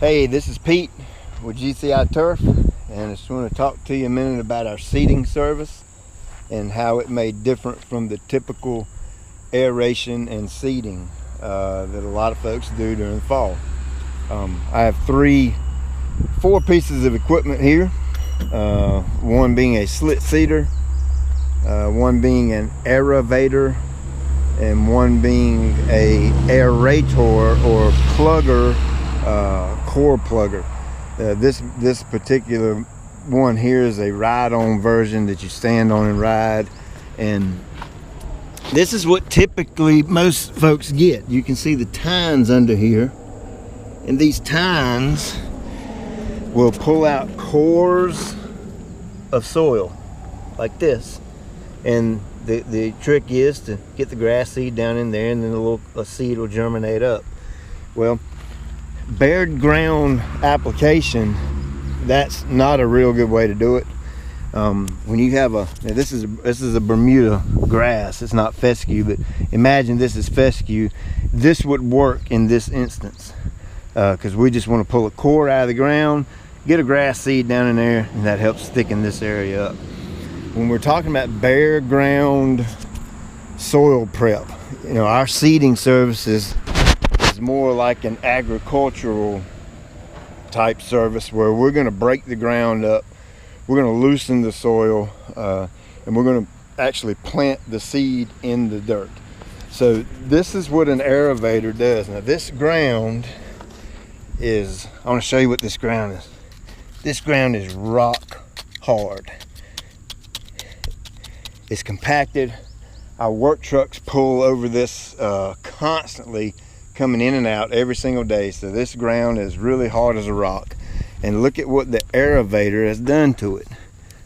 Hey, this is Pete with GCI Turf, and I just want to talk to you a minute about our seeding service and how it may differ from the typical aeration and seeding that a lot of folks do during the fall. I have four pieces of equipment here, one being a Slit Cedar, one being an aerator, and one being a aerator or plugger, core plugger. This particular one here is a ride-on version that you stand on and ride, and this is what typically most folks get. You can see the tines under here, and these tines will pull out cores of soil like this, and the trick is to get the grass seed down in there, and then a seed will germinate up. Well, bared ground application, that's not a real good way to do it. When you have this is a Bermuda grass, it's not fescue, but imagine this is fescue. This would work in this instance, because we just want to pull a core out of the ground, get a grass seed down in there, and that helps thicken this area up. When we're talking about bare ground soil prep, our seeding services is more like an agricultural type service where we're going to break the ground up, we're going to loosen the soil, and we're going to actually plant the seed in the dirt. So this is what an aerator does. Now this ground is, I want to show you what this ground is. This ground is rock hard. It's compacted. Our work trucks pull over this constantly, coming in and out every single day. So this ground is really hard as a rock. And look at what the aerator has done to it.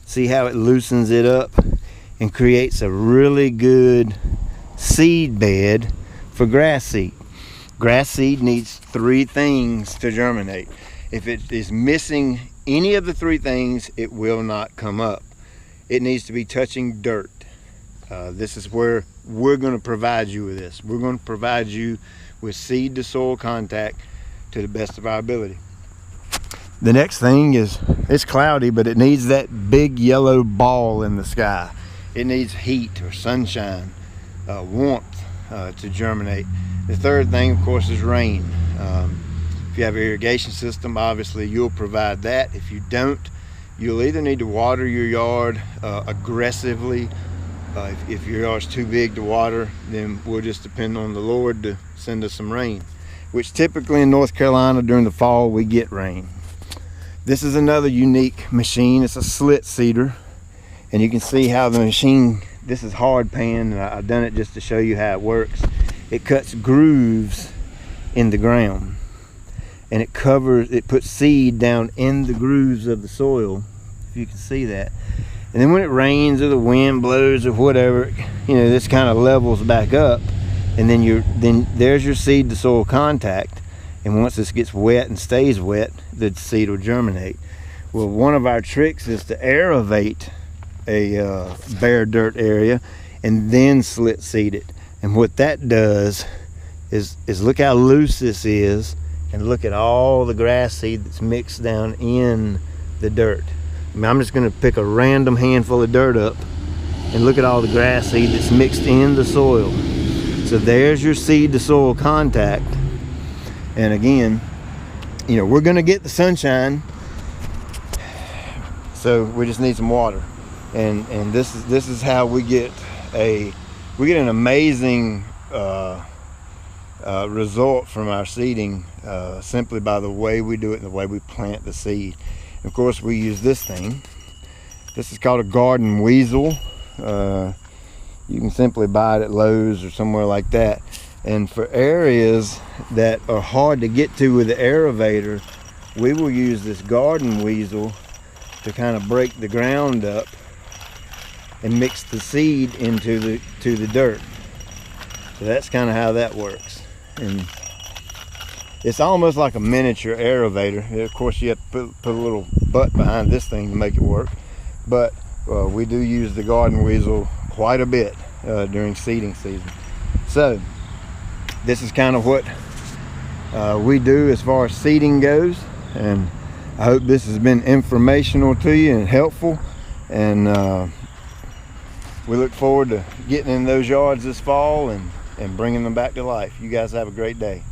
See how it loosens it up and creates a really good seed bed for grass seed. Grass seed needs three things to germinate. If it is missing any of the three things, it will not come up. It needs to be touching dirt. This is where we're going to provide you with this. We're going to provide you with seed to soil contact to the best of our ability. The next thing is, it's cloudy, but it needs that big yellow ball in the sky. It needs heat or sunshine, warmth to germinate. The third thing, of course, is rain. If you have an irrigation system, obviously you'll provide that. If you don't, you'll either need to water your yard aggressively. If your yard's too big to water, then we'll just depend on the Lord to send us some rain, which typically in North Carolina during the fall we get rain. This is another unique machine. It's a Slit Cedar, and you can see how the machine, this is hard pan, and I've done it just to show you how it works. It cuts grooves in the ground, and it puts seed down in the grooves of the soil, if you can see that. And then when it rains or the wind blows or whatever, this kind of levels back up, and then there's your seed to soil contact. And once this gets wet and stays wet, the seed will germinate. Well, one of our tricks is to aerate a bare dirt area and then slit seed it. And what that does is look how loose this is, and look at all the grass seed that's mixed down in the dirt. I'm just going to pick a random handful of dirt up and look at all the grass seed that's mixed in the soil. So there's your seed to soil contact. And again, we're going to get the sunshine, so we just need some water. And this is how we get an amazing result from our seeding, simply by the way we do it and the way we plant the seed. Of course, we use this thing. This is called a garden Weasel. You can simply buy it at Lowe's or somewhere like that. And for areas that are hard to get to with the aerator, we will use this garden Weasel to kind of break the ground up and mix the seed into the dirt. So that's kind of how that works. And it's almost like a miniature aerator. Of course, you have to put a little butt behind this thing to make it work. But we do use the garden Weasel quite a bit during seeding season. So this is kind of what we do as far as seeding goes. And I hope this has been informational to you and helpful. And we look forward to getting in those yards this fall and bringing them back to life. You guys have a great day.